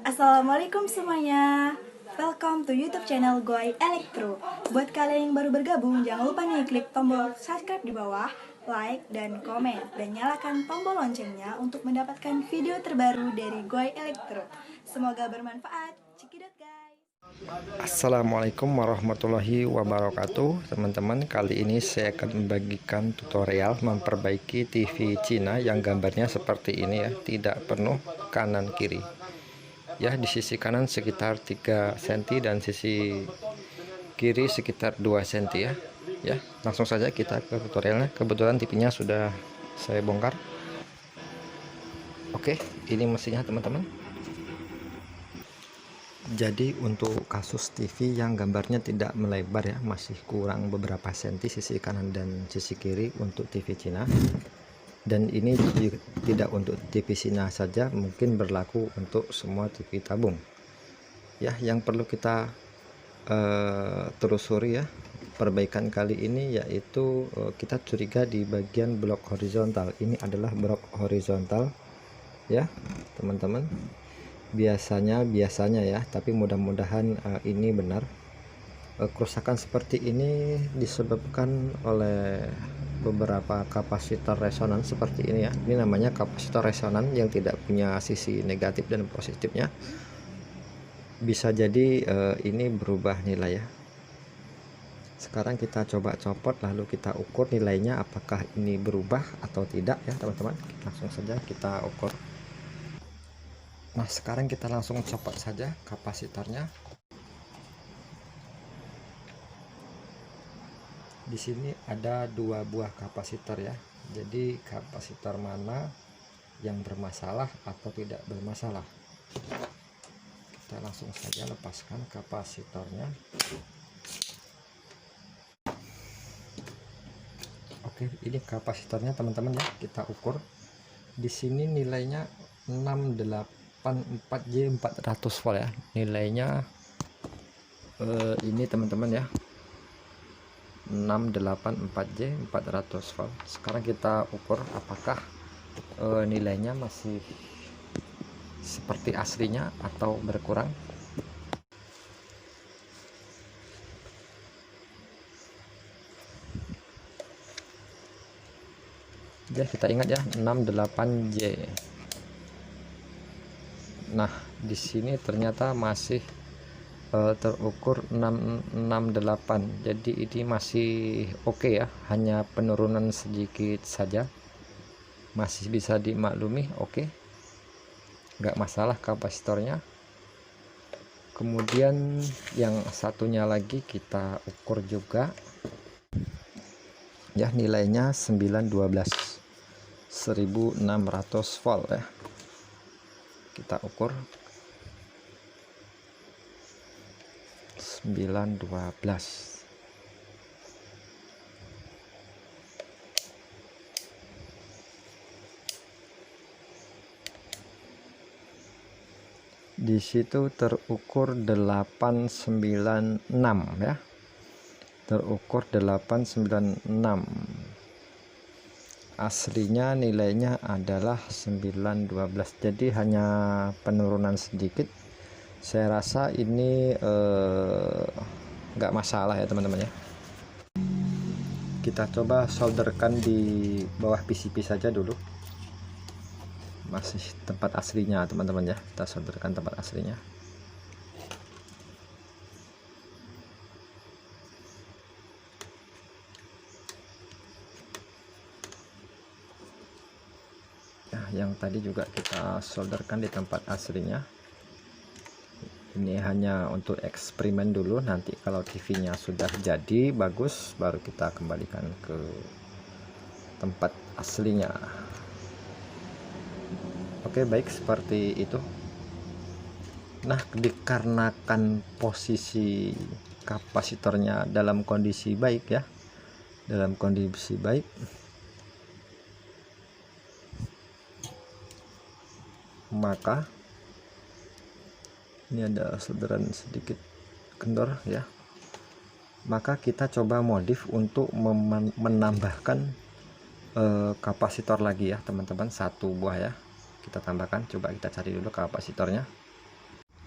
Assalamualaikum semuanya. Welcome to YouTube channel Goy Elektro. Buat kalian yang baru bergabung, jangan lupa nih klik tombol subscribe di bawah, like dan komen, dan nyalakan tombol loncengnya untuk mendapatkan video terbaru dari Goy Elektro. Semoga bermanfaat. Cekidot guys. Assalamualaikum warahmatullahi wabarakatuh, teman-teman. Kali ini saya akan membagikan tutorial memperbaiki TV Cina yang gambarnya seperti ini ya, tidak penuh kanan kiri ya. Di sisi kanan sekitar 3 cm dan sisi kiri sekitar 2 cm ya. Langsung saja kita ke tutorialnya. Kebetulan TV-nya sudah saya bongkar. Oke, ini mesinnya teman-teman. Jadi untuk kasus TV yang gambarnya tidak melebar ya, masih kurang beberapa senti sisi kanan dan sisi kiri untuk TV Cina. Dan ini tidak untuk TV Cina saja, mungkin berlaku untuk semua TV tabung ya. Yang perlu kita telusuri ya perbaikan kali ini, yaitu kita curiga di bagian blok horizontal. Ini adalah blok horizontal ya teman-teman. Biasanya ya, tapi mudah-mudahan ini benar. Kerusakan seperti ini disebabkan oleh beberapa kapasitor resonan seperti ini ya. Ini namanya kapasitor resonan yang tidak punya sisi negatif dan positifnya. Bisa jadi ini berubah nilai ya. Sekarang kita coba copot lalu kita ukur nilainya apakah ini berubah atau tidak ya teman-teman. Langsung saja kita ukur. Nah, sekarang kita langsung copot saja kapasitornya. Di sini ada 2 buah kapasitor ya. Jadi kapasitor mana yang bermasalah atau tidak bermasalah. Kita langsung saja lepaskan kapasitornya. Oke, ini kapasitornya teman-teman ya. Kita ukur. Di sini nilainya 684J 400 volt ya. Nilainya ini teman-teman ya. 684J 400 volt. Sekarang kita ukur apakah nilainya masih seperti aslinya atau berkurang. Ya, kita ingat ya 68J. Nah, di sini ternyata masih terukur 668. Jadi ini masih oke ya, hanya penurunan sedikit saja, masih bisa dimaklumi. Oke, nggak masalah kapasitornya. Kemudian yang satunya lagi kita ukur juga ya, nilainya 912 1600 volt ya. Kita ukur 912. Di situ terukur 896 ya. Terukur 896. Aslinya nilainya adalah 912. Jadi hanya penurunan sedikit. Saya rasa ini nggak masalah ya teman-teman ya. Kita coba solderkan di bawah PCB saja dulu. Masih tempat aslinya teman-teman ya. Kita solderkan tempat aslinya. Nah, yang tadi juga kita solderkan di tempat aslinya. Ini hanya untuk eksperimen dulu, nanti kalau TV-nya sudah jadi bagus baru kita kembalikan ke tempat aslinya. Oke, baik, seperti itu. Nah, dikarenakan posisi kapasitornya dalam kondisi baik ya, dalam kondisi baik, maka ini ada solderan sedikit kendor ya, maka kita coba modif untuk menambahkan kapasitor lagi ya teman-teman, 1 buah ya. Kita tambahkan, coba kita cari dulu kapasitornya.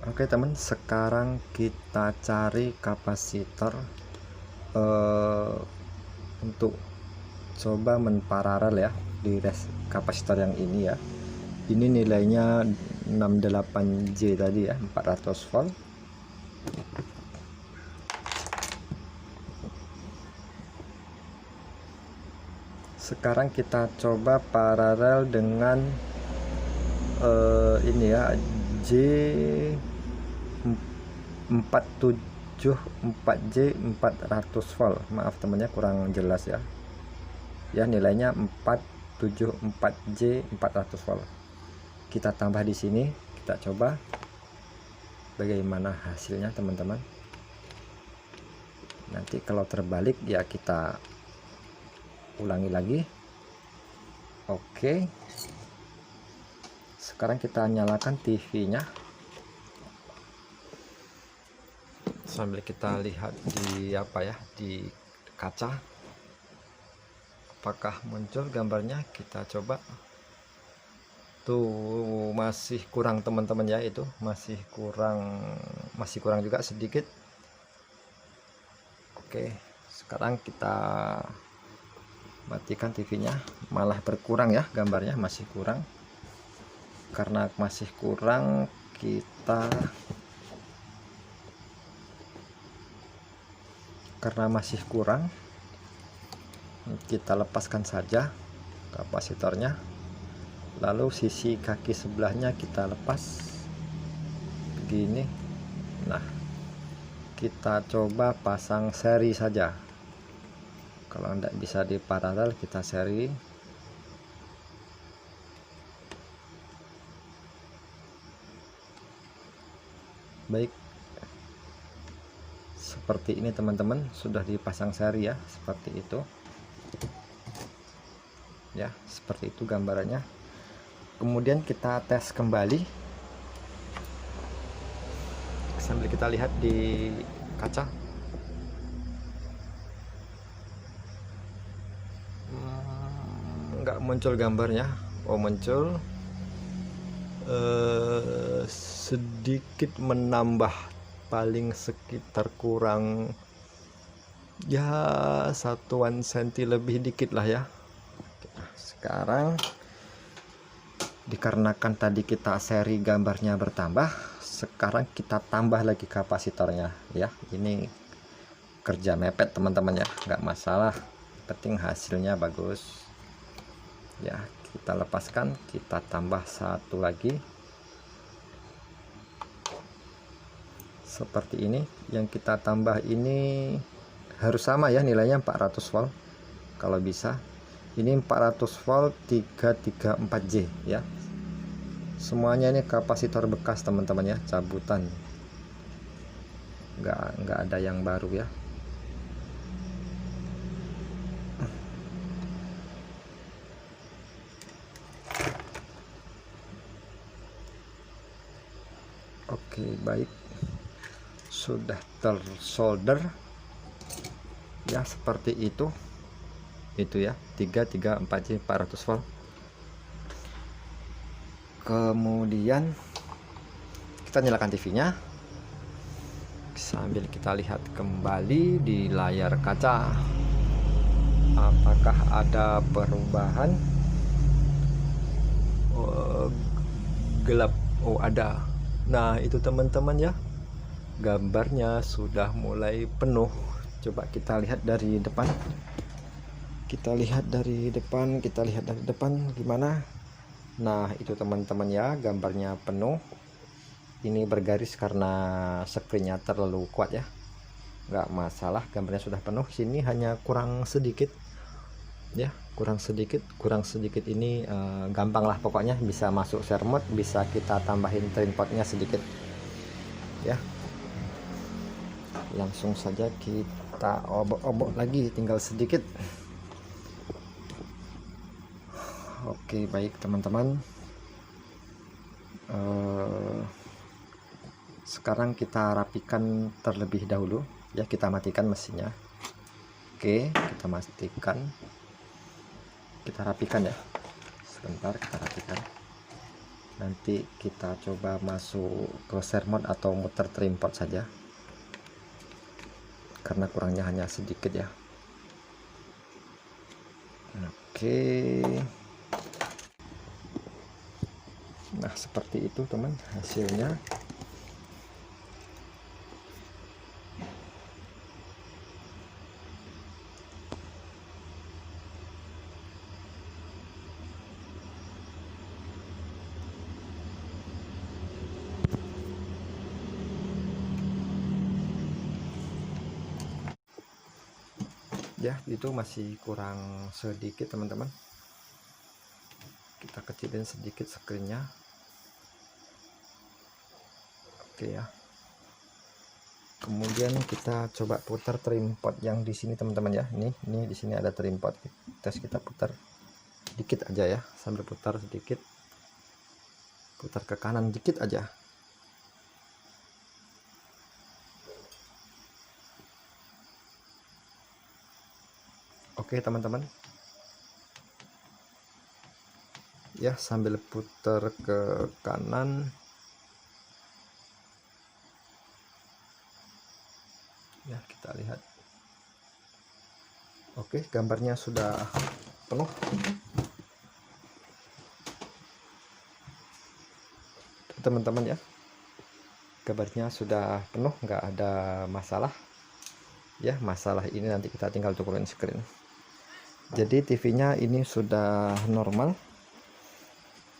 Oke teman, sekarang kita cari kapasitor untuk coba menparalel ya di kapasitor yang ini ya. Ini nilainya 68J tadi ya, 400 volt. Sekarang kita coba paralel dengan ini ya, J474J 400 volt. Maaf temannya kurang jelas ya. Ya, nilainya 474J 400 volt. Kita tambah di sini, kita coba bagaimana hasilnya teman-teman. Nanti kalau terbalik ya kita ulangi lagi. Oke, sekarang kita nyalakan TV-nya sambil kita lihat di di kaca apakah muncul gambarnya. Kita coba. Tuh masih kurang teman-teman ya, itu masih kurang juga sedikit. Oke, sekarang kita matikan TV-nya. Malah berkurang ya gambarnya, masih kurang. Karena masih kurang, kita lepaskan saja kapasitornya, lalu sisi kaki sebelahnya kita lepas begini. Nah, kita coba pasang seri saja. Kalau tidak bisa di paralel, kita seri. Baik, seperti ini teman-teman, sudah dipasang seri ya, seperti itu ya, seperti itu gambarannya. Kemudian kita tes kembali sambil kita lihat di kaca. Nggak muncul gambarnya. Oh, muncul sedikit menambah, paling sekitar kurang ya 1 senti lebih dikit lah ya. Sekarang dikarenakan tadi kita seri gambarnya bertambah, sekarang kita tambah lagi kapasitornya ya. Ini kerja mepet teman-teman ya, nggak masalah, penting hasilnya bagus ya. Kita lepaskan, kita tambah satu lagi seperti ini. Yang kita tambah ini harus sama ya, nilainya 400 volt kalau bisa. Ini 400 volt 334J ya. Semuanya ini kapasitor bekas teman-teman ya, cabutan, nggak ada yang baru ya. Oke, baik, sudah tersolder ya, seperti itu ya, 334J 400 volt. Kemudian kita nyalakan TV-nya sambil kita lihat kembali di layar kaca apakah ada perubahan. Gelap. Oh, ada. Nah, itu teman-teman ya, gambarnya sudah mulai penuh. Coba kita lihat dari depan. Kita lihat dari depan gimana. Nah, itu teman-teman ya, gambarnya penuh. Ini bergaris karena screennya terlalu kuat ya, nggak masalah, gambarnya sudah penuh. Sini hanya kurang sedikit ya, kurang sedikit ini gampang lah pokoknya, bisa masuk share mode, bisa kita tambahin tripodnya sedikit ya. Langsung saja kita obok-obok lagi, tinggal sedikit. Oke, baik teman-teman, sekarang kita rapikan terlebih dahulu ya. Kita matikan mesinnya. Oke, kita matikan, kita rapikan ya. Sebentar, kita rapikan. Nanti kita coba masuk ke share mode atau muter tripod saja, karena kurangnya hanya sedikit ya. Oke, nah seperti itu teman hasilnya. Ya, itu masih kurang sedikit teman-teman. Kita kecilin sedikit screennya. Oke ya. Kemudian kita coba putar tripod yang di sini teman-teman ya. Ini di sini ada tripod. Tes kita putar dikit aja ya, sambil putar sedikit. Putar ke kanan dikit aja. Oke teman-teman. Ya, sambil putar ke kanan. Ya, kita lihat. Oke, gambarnya sudah penuh. Teman-teman ya, gambarnya sudah penuh, nggak ada masalah. Ya, masalah ini nanti kita tinggal tukerin screen. Jadi TV-nya ini sudah normal.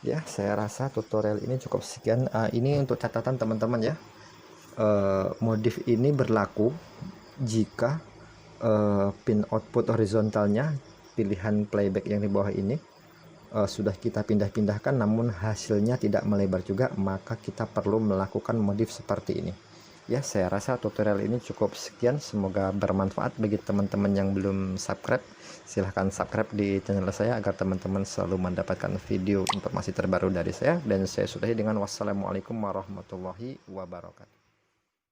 Ya, saya rasa tutorial ini cukup sekian. Ini untuk catatan teman-teman ya. Modif ini berlaku jika pin output horizontalnya, pilihan playback yang di bawah ini sudah kita pindah-pindahkan namun hasilnya tidak melebar juga, maka kita perlu melakukan modif seperti ini. Ya, saya rasa tutorial ini cukup sekian. Semoga bermanfaat bagi teman-teman yang belum subscribe. Silahkan subscribe di channel saya agar teman-teman selalu mendapatkan video informasi terbaru dari saya. Dan saya sudahi dengan wassalamualaikum warahmatullahi wabarakatuh.